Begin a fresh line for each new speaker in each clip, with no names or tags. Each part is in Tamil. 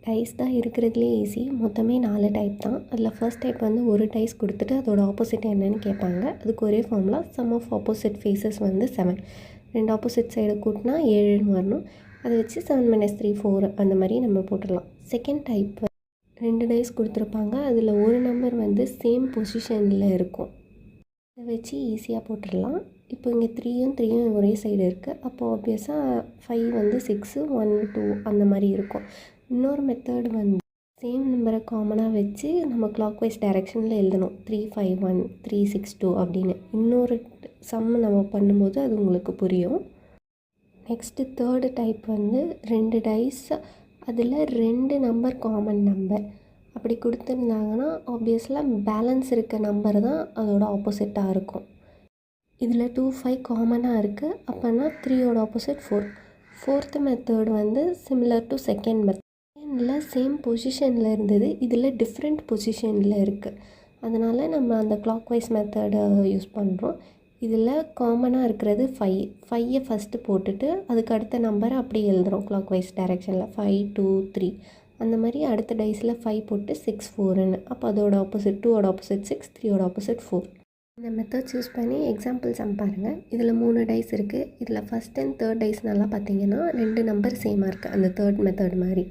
டைஸ் தான் இருக்கிறதுலே ஈஸி. மொத்தமே 4 டைப் தான். அதில் ஃபர்ஸ்ட் டைப் வந்து ஒரு டைஸ் கொடுத்துட்டு அதோட ஆப்போசிட் என்னன்னு கேட்பாங்க. அதுக்கு ஒரே formula sum of opposite faces வந்து 7. 2 ஆப்போசிட் சைடு கூட்டினா 7ன்னு வரணும். அதை வச்சு 7 - 3 4 அந்த மாதிரி நம்ம போட்டுடலாம். செகண்ட் டைப் 2 டைஸ் கொடுத்துருப்பாங்க. அதில் ஒரு நம்பர் வந்து சேம் பொசிஷனில் இருக்கும். அதை வச்சு ஈஸியாக போட்டுடலாம். இப்போ இங்கே 3யும் ஒரே சைடு இருக்குது. அப்போ ஆப்வியஸாக 5 வந்து 6 1 2 அந்த மாதிரி இருக்கும். இன்னொரு மெத்தட் வந்து சேம் நம்பரை காமனாக வச்சு நம்ம கிளாக்வைஸ் டைரெக்ஷனில் எழுதணும். 3 5 1 3 6 2 அப்படின்னு. இன்னொரு சம் நம்ம பண்ணும்போது அது உங்களுக்கு புரியும். நெக்ஸ்ட்டு தேர்டு டைப் வந்து 2 டைஸ், அதில் 2 நம்பர் காமன் நம்பர் அப்படி கொடுத்துருந்தாங்கன்னா ஆப்வியஸில் பேலன்ஸ் இருக்க நம்பர் தான் அதோட ஆப்போசிட்டாக இருக்கும். இதில் 2 5 காமனாக இருக்குது. அப்போனா 3யோட ஆப்போசிட் 4. ஃபோர்த்து மெத்தட் வந்து சிமிலர் டு செகண்ட் மெத்தட். செகண்டில் சேம் பொசிஷனில் இருந்தது, இதில் டிஃப்ரெண்ட் பொசிஷனில் இருக்குது. அதனால் நம்ம அந்த கிளாக்வைஸ் மெத்தடை யூஸ் பண்ணுறோம். இதில் காமனாக இருக்கிறது 5 ஃபஸ்ட்டு போட்டுட்டு அதுக்கு அடுத்த நம்பரை அப்படியே எழுதுகிறோம் கிளாக்வைஸ் டைரெக்ஷனில். 5 2 3 அந்த மாதிரி அடுத்த டைஸில் 5 போட்டு 6 4ன்னு. அப்போ அதோட ஆப்போசிட் 2ஓட ஆப்போசிட் 6, 3யோட ஆப்போசிட் 4. இந்த மெத்தட்ஸ் யூஸ் பண்ணி எக்ஸாம்பிள் சம் பாருங்கள். இதில் 3 டைஸ் இருக்குது. இதில் ஃபஸ்ட் அண்ட் தேர்ட் டைஸ் நல்லா பார்த்தீங்கன்னா 2 நம்பர் சேமாக இருக்குது, அந்த தேர்ட் மெத்தட் மாதிரி.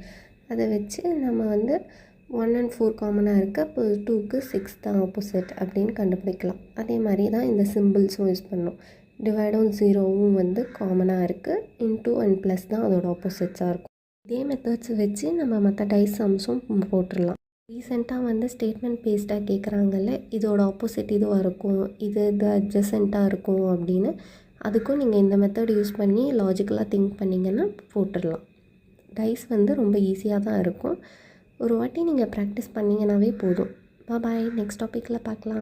அதை வச்சு நம்ம வந்து 1 and 4 காமனாக இருக்குது. அப்போ 2க்கு 6 தான் ஆப்போசிட் அப்படின்னு கண்டுபிடிக்கலாம். அதே மாதிரி தான் இந்த சிம்பிள்ஸும் யூஸ் பண்ணணும். டிவைடும் 0வும் வந்து காமனாக இருக்குது. இன்டூ அண்ட் ப்ளஸ் தான் அதோட ஆப்போசிட்ஸாக இருக்கும். இதே மெத்தட்ஸ் வச்சு நம்ம மற்ற டைஸ் சம்ஸும் போட்டுடலாம். ரீசெண்டாக வந்து ஸ்டேட்மெண்ட் பேஸ்டாக கேட்குறாங்கல்ல, இதோட ஆப்போசிட் இதுவாக இருக்கும், இது அட்ஜசண்ட்டாக இருக்கும் அப்படின்னு. அதுக்கும் நீங்கள் இந்த மெத்தட் யூஸ் பண்ணி லாஜிக்கலாக திங்க் பண்ணிங்கன்னா போட்டுடலாம். டைஸ் வந்து ரொம்ப ஈஸியாக தான் இருக்கும். ஒரு வாட்டி நீங்கள் ப்ராக்டிஸ் பண்ணிங்கன்னாவே போதும். பாய். நெக்ஸ்ட் டாப்பிக்கில் பார்க்கலாம்.